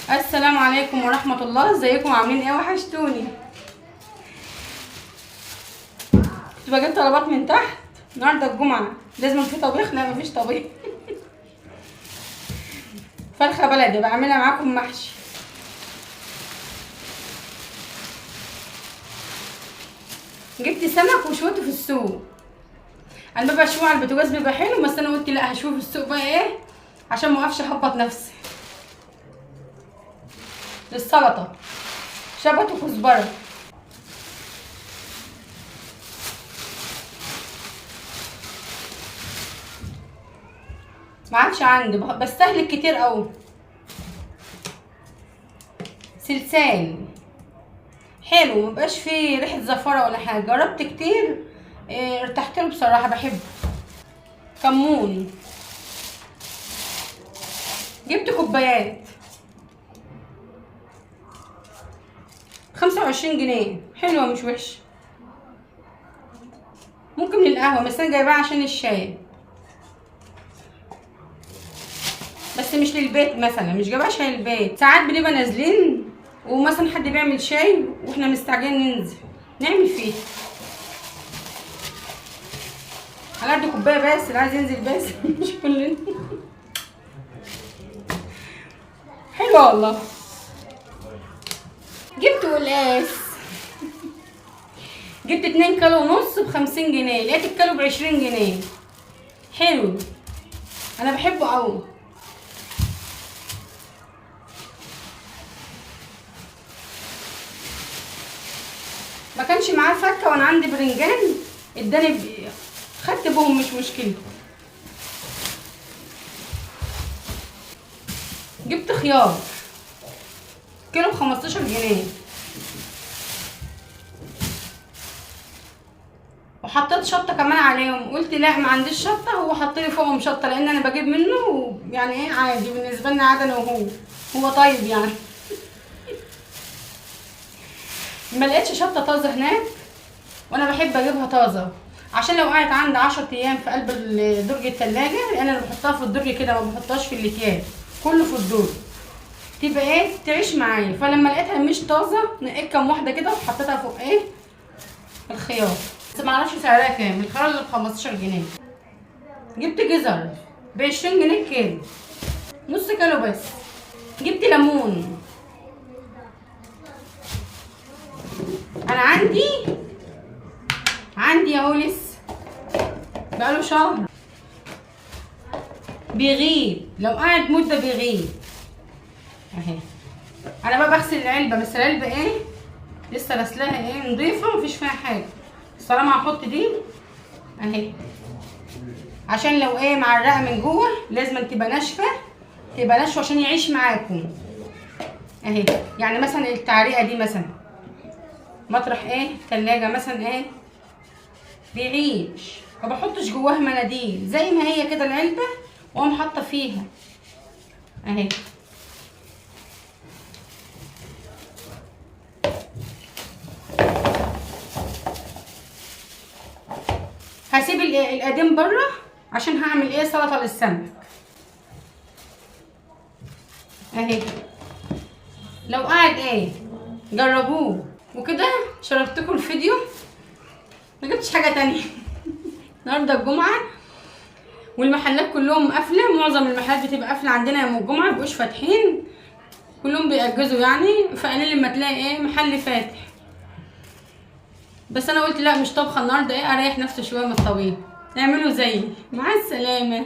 السلام عليكم ورحمة الله. ازيكم عاملين ايه؟ وحشتوني. كنت بجيب طلبات من تحت. النهارده الجمعة لازم في طبيخ. لا مفيش طبيخ. فرخة بلدي بعملها معاكم محشي. جبت سمك وشويته في السوق. انا ببقى شوي على البوتاجاز بيبقى حلو، بس انا قلت لا هشوي في السوق بقى ايه عشان ما اقفش احبط نفسي. للسلطة شبت وكزبرة. ما عادش عندي، بستهلك كتير قوي. سلسال حلو، مبقاش فيه ريحه زفاره ولا حاجه. جربت كتير، ارتحت له بصراحه، بحبه. كمون. جبت كوبايات 25 جنيه، حلوه مش وحشه. ممكن للقهوه، بس انا جايباها عشان الشاي، بس مش للبيت. مثلا مش جايباها عشان البيت. ساعات بنبقى نازلين ومثلا حد بيعمل شاي واحنا مستعجلين ننزل نعمل فيه. على قد كوبايه بس، اللي عايز ينزل بس. مش كلنا. حلوه والله. جبت قلقاس. جبت 2 كيلو ونص ب50 جنيه، لقيت الكيلو ب20 جنيه. حلو، انا بحبه قوي. ما كانش معاه فكه وانا عندي برنجان، اداني خدت بهم، مش مشكله. جبت خيار كيلو ب15 جنيه، وحطيت شطه كمان عليهم. قلت لا ما عنديش شطه، هو حط لي فوقهم شطه لان انا بجيب منه يعني ايه عادي بالنسبه لنا، عادي. انا وهو طيب يعني. ما لقيتش شطه طازه هناك، وانا بحب اجيبها طازه عشان لو قعدت عندي 10 ايام في قلب درج التلاجة، لان انا بحطها في الدرج كده، ما بحطهاش في الاكياس، كله في الدرج، تبقى ايه تعيش معايا. فلما لقيتها مش طازه نقيت كام واحده كده وحطيتها فوق ايه الخيار. بس ما اعرفش سعرها كام. الخيار اللي ب15 جنيه. جبت جزر ب20 جنيه كيلو، نص كيلو بس. جبت ليمون. انا عندي اهو لسه بقاله شهر بيغيب، لو قعد مده بيغيب اهي. انا بقى بغسل العلبه، بس العلبه ايه لسه غسلاها ايه نضيفه، مفيش فيها حاجه. طالما هحط دي اهي، عشان لو ايه معرقه من جوه لازم تبقى ناشفه، تبقى ناشفه عشان يعيش معاكم اهي. يعني مثلا التعريقه دي مثلا مطرح ايه تلاجة مثلا ايه بيعيش، ما بحطش جواها مناديل، زي ما هي كده العلبه واقوم حاطه فيها اهي. هسيب القديم بره عشان هعمل ايه سلطه للسمك اهي. لو قاعد ايه جربوه. وكده شرفتكم الفيديو، ما جبتش حاجه تانية. النهارده الجمعه والمحلات كلهم قافله، معظم المحلات بتبقى قافله عندنا يوم الجمعه، مبقوش فاتحين، كلهم بيأجزوا يعني. فقليل لما تلاقي ايه محل فاتح. بس انا قلت لا مش طبخه النهارده، ايه اريح نفسي شويه من الطبيخ. اعملوا زيي. مع السلامه.